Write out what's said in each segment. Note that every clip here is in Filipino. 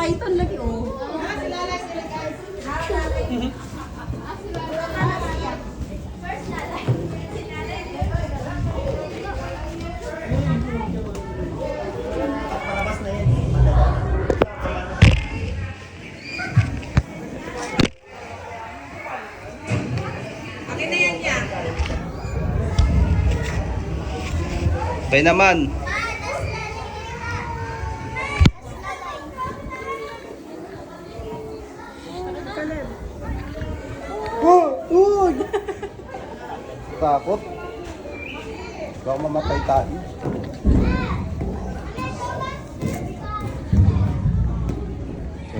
Python lagi, oh. Bay naman. Oh, takot. Baka mamatay tayo.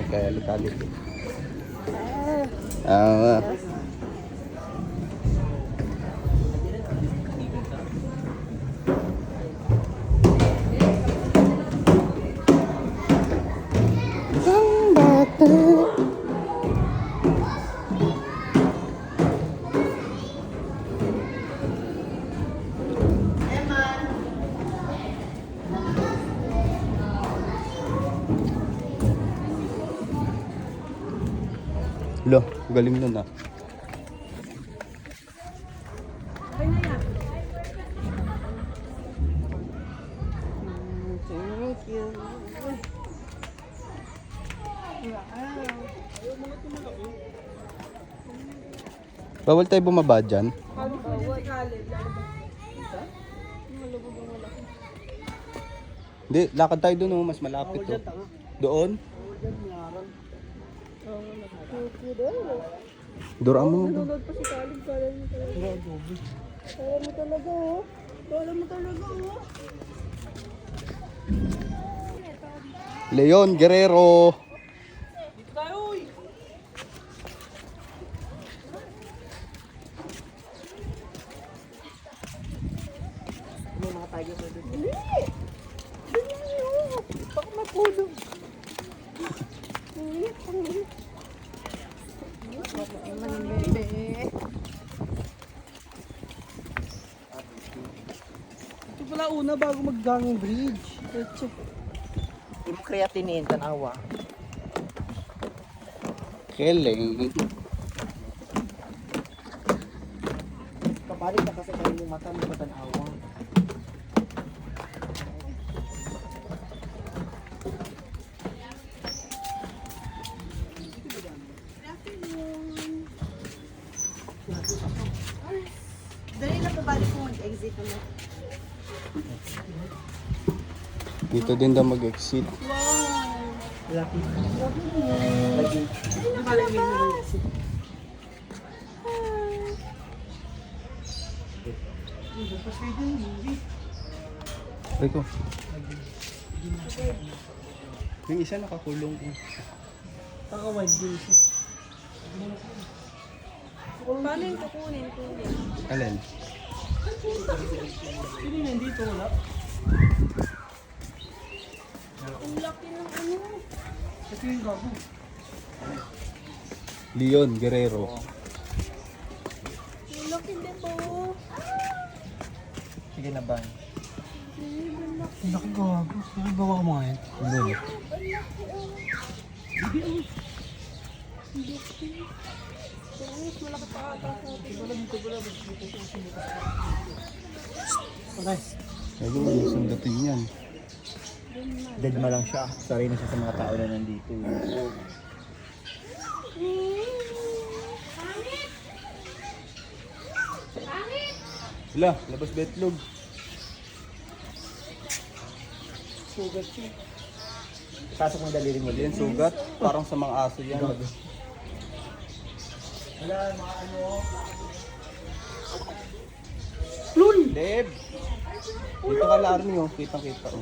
Kaya likalit. Lo, galing nun ah. Thank you. Bawal tayo bumaba dyan. Hindi, lakad tayo doon oh, mas malapit oh. Doon? Duraan mo doon. Nanonood pa si Kalib, kala mo talaga. Kala mo talaga, oh. Kala mo talaga, oh. Leon Guerrero. Dito tayo, uy. Ano mga tiger na dito? Hindi! Hindi nyo! Baka mapulog. Hindi, pangit. Ito pala una bago mag-gang bridge. Eche. Hindi mo kreatinin, tanawa. Keleng. Kapalit na kasi kayo yung mata mo tanawa. Dali na pabalik mo mag-exit mo. Dito din daw mag-exit. Lucky. Lagi. Rico. Yung isa nakakulong. Kaka-wide din siya. Paano yung kukunin? Alin? Sino nandito wala? Ang laki ng ano. Kasi yung gago. Leon Guerrero. Ang laki din po. Sige na ba? Ang laki gago. Saan gawa mo ngayon? Ano? Mas malaki pa ata sa atin. Okay. Sabi mo, sundatin yan. Dead ma lang siya. Sorry na siya sa mga tao na nandito. Wala, labas betlog. Sugat siya. Pasok mo daliri mo Yan, sugat. Parang sa mga aso yan. Wala, mga ano. Deb! Dito ka Larny oh, kitang-kita oh.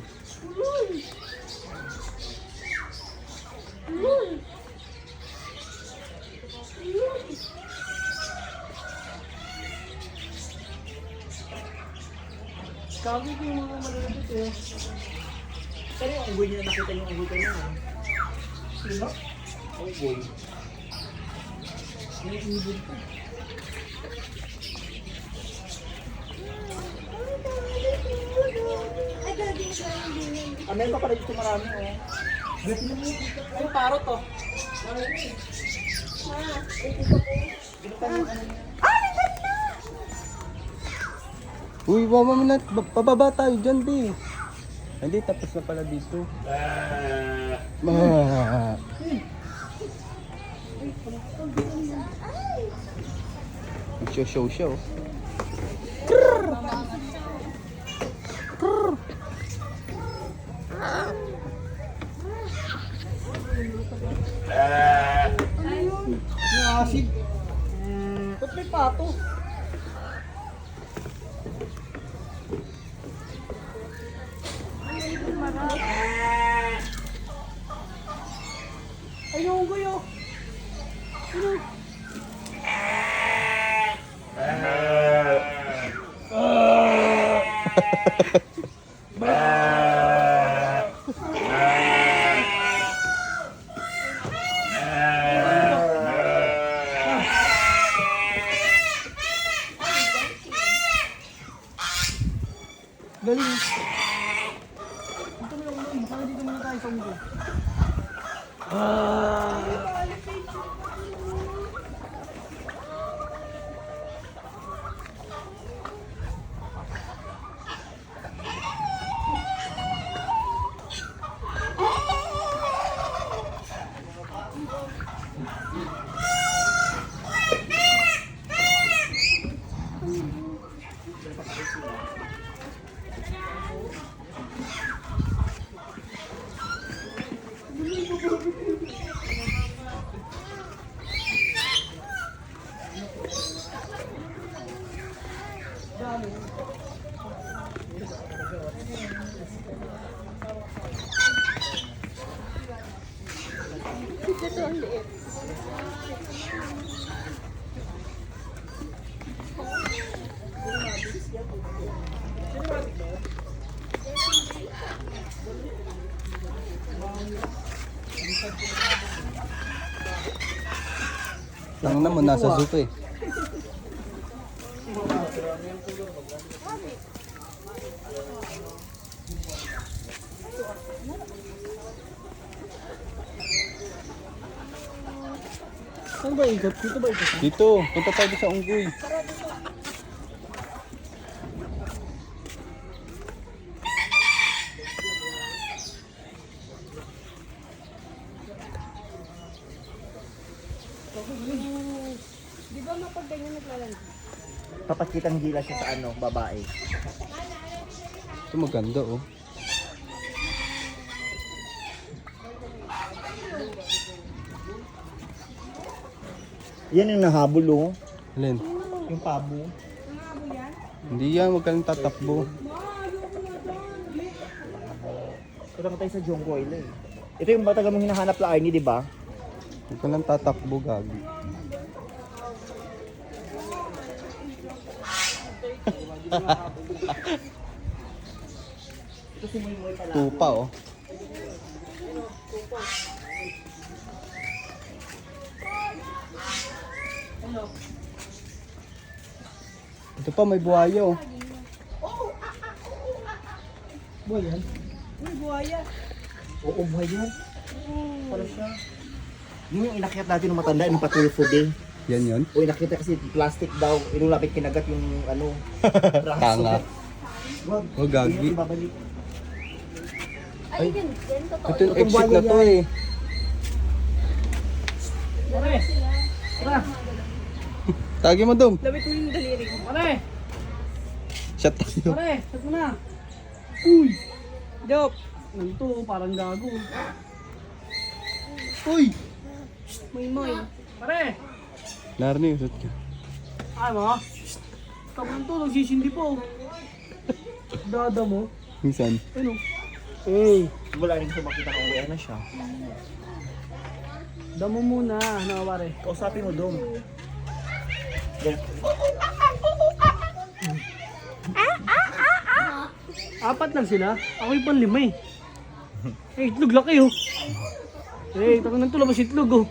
Kami ko yung mga malalapit eh. Pero yung unggoy niya, nakita yung unggoy ka na. Sino? Unggoy. May ibon pa. Meron pa pala dito marami oh. Ay, parot to. Uy, mama mo na. Pababa tayo dyan, B. Hindi, tapos na pala dito. Show siya, oh. May acid. Ba't may pato? Ayun, guyo. Ayun. Galing. Dito mo lang ulo. Sana dito muna tayo sa ulo. Lang naman, nasa soup eh. Saan ba ikot? Dito ba ikot? Dito, punta tayo sa unggoy. Di ba mapag ganyan naglalandi? Papakitang gila siya sa ano, babae. Ito maganda, oh. Yan yung nahabol, oh. Alin? Yung pabo. Hindi yan, huwag ka lang tatakbo. Ito ka tayo sa Jonggo Island. Ito yung matagal mong hinahanap na Arnie, di ba? Huwag ka lang tatakbo, gagi. Ito si Moy pala. Tupa, oh. Ito pa, may buhaya, oh. Buhay yan? Uy, buhaya. Oo, buhay yan. Pala siya. Yung inakyat natin ng matanda, yung patulfo din. Yan yun. O inakita kasi plastic daw, inulapit kinagat yung ano, braso. Tanga. Wag. Oh, gagi. Hindi natin babalik. Ay, yun. Yan, totoo. Ito yung exit na to, eh. Pare! Tara! Tagi mo, Dom. Labit mo yung daliri ko. Pare! Shot tayo. Pare! Sat mo na! Uy! Dop. Nandito, parang gago. Uy! Moy moy. Pare! Narni, usot ka. Ay mo? Tapos to, nagsisindi po. Dada mo. Minsan. Ano? Eh! Wala rin gusto makita kung uwi na siya. Damo muna, nakawari. Kausapin mo, Dom. Yan. Apat lang sila. Ako yung panlima eh. Eh, itlog laki oh. Eh, takang nang tulabas itlog oh.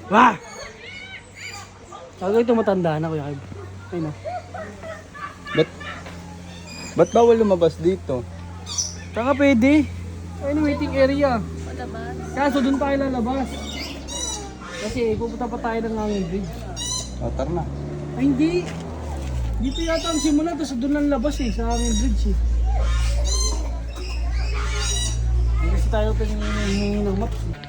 Wah! Tagay ito matanda na kuya Kib. Ayun oh. Ba't bawal lumabas dito? Saka pwede. Ayun, waiting area. Palabas. Kaso doon tayo lalabas. Kasi pupunta pa tayo ng hangin bridge. O, tara na. Ay hindi. Dito yata ang simula, tapos doon lang labas eh, sa hangin bridge eh. Hindi kasi tayo pinahingi ng maps eh.